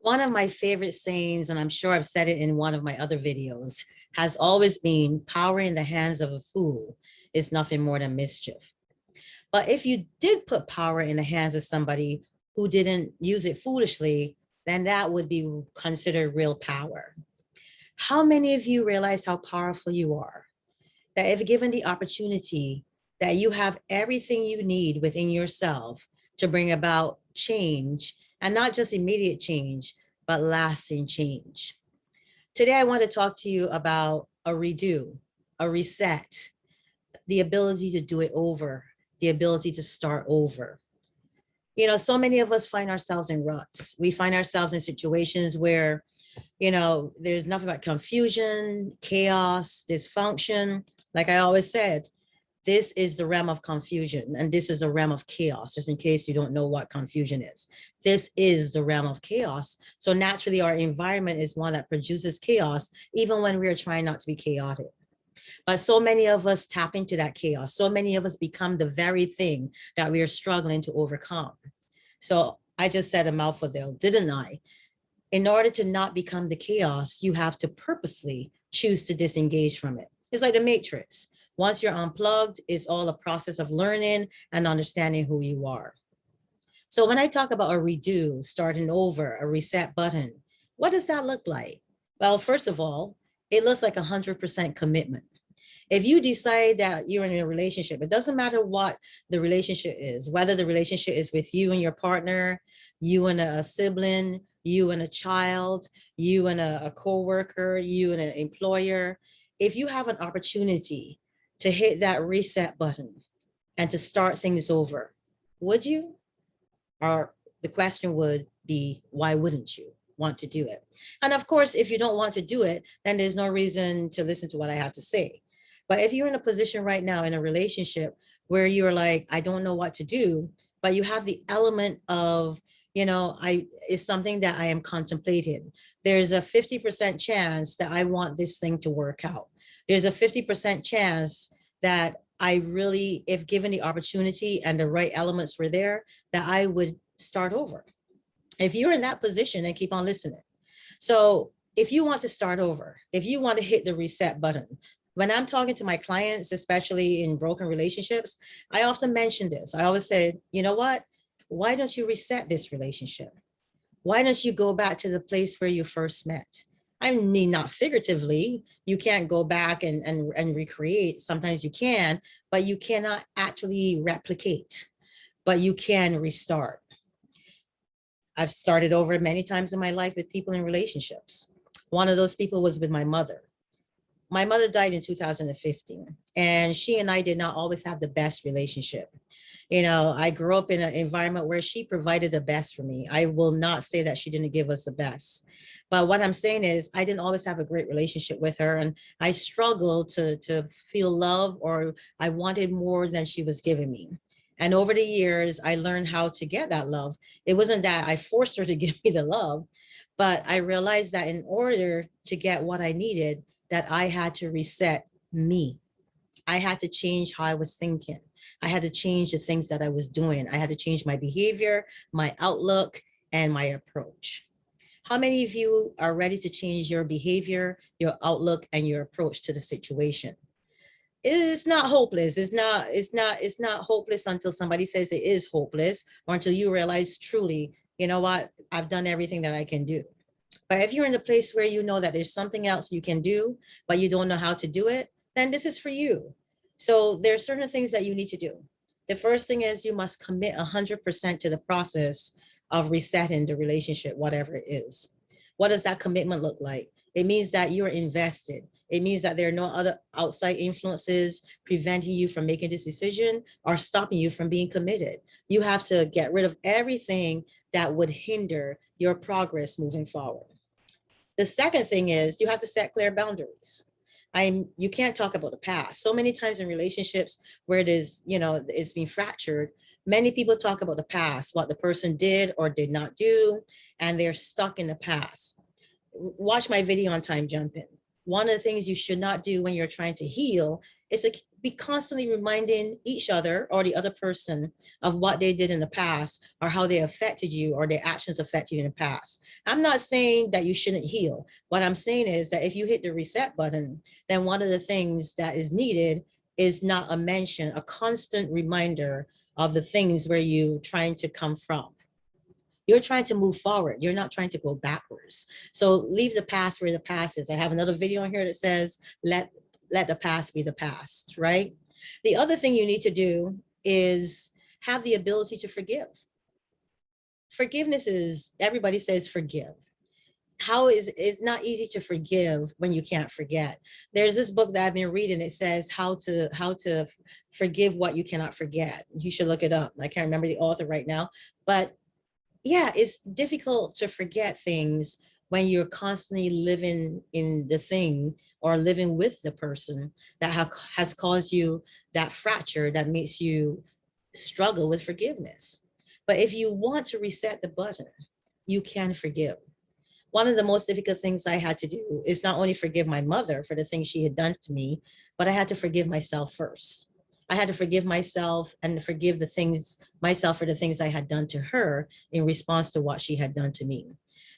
One of my favorite sayings, and I'm sure I've said it in one of my other videos, has always been power in the hands of a fool is nothing more than mischief. But if you did put power in the hands of somebody who didn't use it foolishly, then that would be considered real power. How many of you realize how powerful you are? That if given the opportunity, that you have everything you need within yourself to bring about change, and not just immediate change, but lasting change. Today, I want to talk to you about a redo, a reset, the ability to do it over, the ability to start over. You know, so many of us find ourselves in ruts. We find ourselves in situations where, there's nothing but confusion, chaos, dysfunction. Like I always said, this is the realm of confusion, and this is the realm of chaos, just in case you don't know what confusion is. This is the realm of chaos. So naturally, our environment is one that produces chaos, even when we are trying not to be chaotic. But so many of us tap into that chaos. So many of us become the very thing that we are struggling to overcome. So I just said a mouthful there, didn't I? In order to not become the chaos, you have to purposely choose to disengage from it. It's like the Matrix. Once you're unplugged, it's all a process of learning and understanding who you are. So when I talk about a redo, starting over, a reset button, what does that look like? Well, first of all, it looks like 100% commitment. If you decide that you're in a relationship, it doesn't matter what the relationship is, whether the relationship is with you and your partner, you and a sibling, you and a child, you and a coworker, you and an employer. If you have an opportunity to hit that reset button and to start things over, would you? Or the question would be, why wouldn't you want to do it? And of course, if you don't want to do it, then there's no reason to listen to what I have to say. But if you're in a position right now in a relationship where you're like, I don't know what to do, but you have the element of, it's something that I am contemplating. There's a 50% chance that I want this thing to work out. There's a 50% chance that I really, if given the opportunity and the right elements were there, that I would start over. If you're in that position, then keep on listening. So if you want to start over, if you want to hit the reset button, when I'm talking to my clients, especially in broken relationships, I often mention this. I always say, you know what? Why don't you reset this relationship? Why don't you go back to the place where you first met? I mean, not figuratively, you can't go back and recreate. Sometimes you can, but you cannot actually replicate, but you can restart. I've started over many times in my life with people in relationships. One of those people was with my mother. My mother died in 2015, and she and I did not always have the best relationship. I grew up in an environment where she provided the best for me. I will not say that she didn't give us the best. But what I'm saying is I didn't always have a great relationship with her, and I struggled to feel love, or I wanted more than she was giving me. And over the years, I learned how to get that love. It wasn't that I forced her to give me the love, but I realized that in order to get what I needed, that I had to reset me. I had to change how I was thinking. I had to change the things that I was doing. I had to change my behavior, my outlook, and my approach. How many of you are ready to change your behavior, your outlook, and your approach to the situation? It's not hopeless. It's not hopeless until somebody says it is hopeless, or until you realize truly, you know what, I've done everything that I can do. But if you're in a place where you know that there's something else you can do, but you don't know how to do it, then this is for you. So there are certain things that you need to do. The first thing is you must commit 100% to the process of resetting the relationship, whatever it is. What does that commitment look like? It means that you're invested. It means that there are no other outside influences preventing you from making this decision or stopping you from being committed. You have to get rid of everything that would hinder your progress moving forward. The second thing is you have to set clear boundaries. You can't talk about the past. So many times in relationships where it is, it's been fractured, many people talk about the past, what the person did or did not do, and they're stuck in the past. Watch my video on time jumping. One of the things you should not do when you're trying to heal is to be constantly reminding each other or the other person of what they did in the past or how they affected you or their actions affected you in the past. I'm not saying that you shouldn't heal. What I'm saying is that if you hit the reset button, then one of the things that is needed is not a mention, a constant reminder of the things where you're trying to come from. You're trying to move forward. You're not trying to go backwards. So leave the past where the past is. I have another video on here that says, let the past be the past, right? The other thing you need to do is have the ability to forgive. Forgiveness is, everybody says forgive. How is it's not easy to forgive when you can't forget. There's this book that I've been reading. It says how to forgive what you cannot forget. You should look it up. I can't remember the author right now, but yeah, it's difficult to forget things when you're constantly living in the thing or living with the person that has caused you that fracture that makes you struggle with forgiveness. But if you want to reset the button, you can forgive. One of the most difficult things I had to do is not only forgive my mother for the things she had done to me, but I had to forgive myself first. I had to forgive myself and forgive myself for the things I had done to her in response to what she had done to me.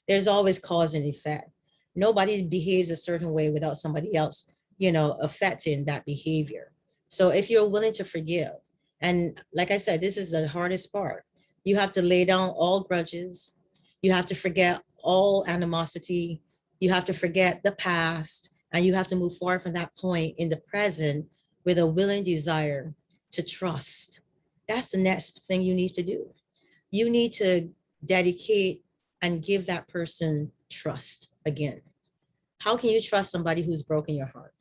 There's always cause and effect. Nobody behaves a certain way without somebody else, affecting that behavior. So if you're willing to forgive, and like I said, this is the hardest part. You have to lay down all grudges. You have to forget all animosity. You have to forget the past, and you have to move forward from that point in the present with a willing desire to trust. That's the next thing you need to do. You need to dedicate and give that person trust again. How can you trust somebody who's broken your heart?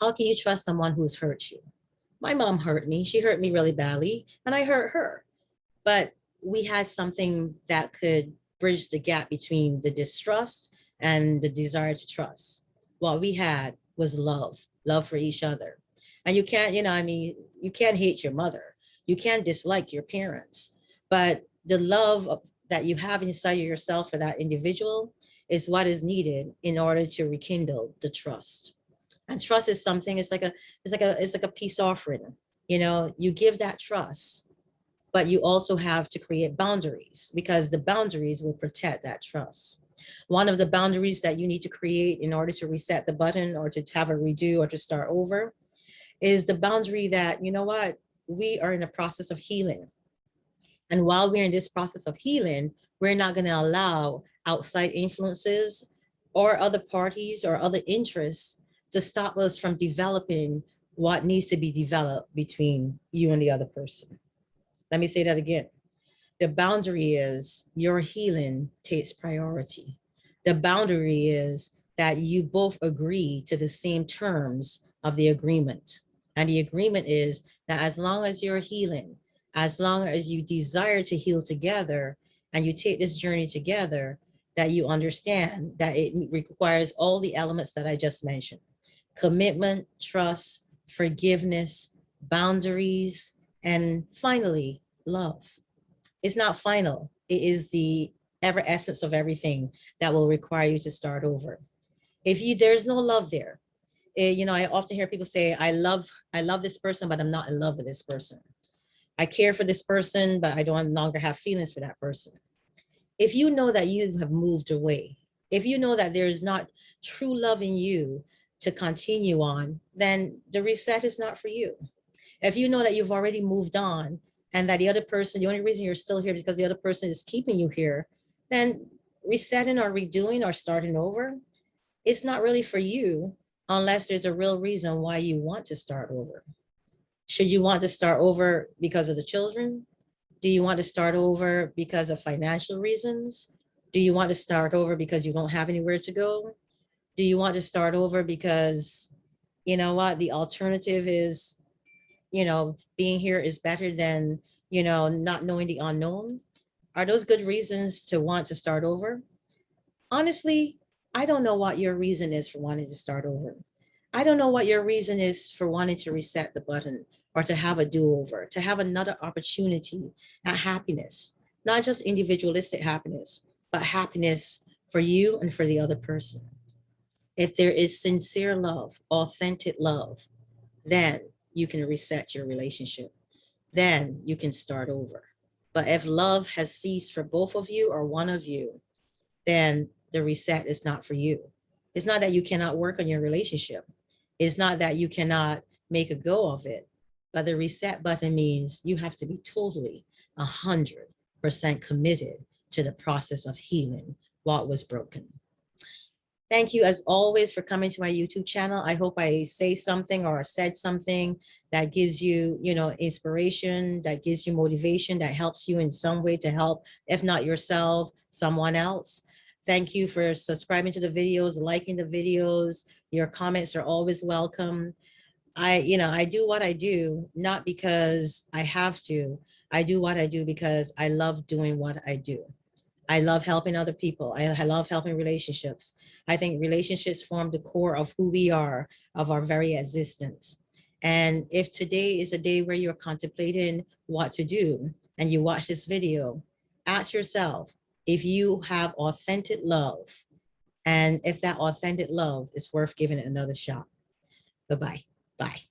How can you trust someone who's hurt you? My mom hurt me. She hurt me really badly, and I hurt her. But we had something that could bridge the gap between the distrust and the desire to trust. What we had was love for each other. And you can't, you can't hate your mother. You can't dislike your parents. But the love that you have inside of yourself for that individual is what is needed in order to rekindle the trust. And trust is something, it's like a peace offering. You give that trust, but you also have to create boundaries because the boundaries will protect that trust. One of the boundaries that you need to create in order to reset the button or to have a redo or to start over is the boundary that, you know what, we are in a process of healing. And while we're in this process of healing, we're not going to allow outside influences or other parties or other interests to stop us from developing what needs to be developed between you and the other person. Let me say that again. The boundary is your healing takes priority. The boundary is that you both agree to the same terms of the agreement. And the agreement is that as long as you're healing, as long as you desire to heal together and you take this journey together, that you understand that it requires all the elements that I just mentioned: commitment, trust, forgiveness, boundaries, and finally, love. It's not final. It is the ever essence of everything that will require you to start over. There's no love there. I often hear people say, I love this person, but I'm not in love with this person. I care for this person, but I don't longer have feelings for that person. If you know that you have moved away, if you know that there is not true love in you to continue on, then the reset is not for you. If you know that you've already moved on and that the other person, the only reason you're still here is because the other person is keeping you here, then resetting or redoing or starting over, it's not really for you unless there's a real reason why you want to start over. Should you want to start over because of the children? Do you want to start over because of financial reasons? Do you want to start over because you don't have anywhere to go? Do you want to start over because, you know what, the alternative is, being here is better than, not knowing the unknown? Are those good reasons to want to start over? Honestly, I don't know what your reason is for wanting to start over. I don't know what your reason is for wanting to reset the button or to have a do-over, to have another opportunity at happiness, not just individualistic happiness, but happiness for you and for the other person. If there is sincere love, authentic love, then you can reset your relationship. Then you can start over. But if love has ceased for both of you or one of you, then the reset is not for you. It's not that you cannot work on your relationship. It's not that you cannot make a go of it. But the reset button means you have to be totally 100% committed to the process of healing what was broken. Thank you as always for coming to my YouTube channel. I hope I say something or said something that gives you, inspiration, that gives you motivation, that helps you in some way to help, if not yourself, someone else. Thank you for subscribing to the videos, liking the videos. Your comments are always welcome. I do what I do, not because I have to. I do what I do because I love doing what I do. I love helping other people. I love helping relationships. I think relationships form the core of who we are, of our very existence. And if today is a day where you're contemplating what to do and you watch this video, ask yourself if you have authentic love and if that authentic love is worth giving it another shot. Bye-bye. Bye.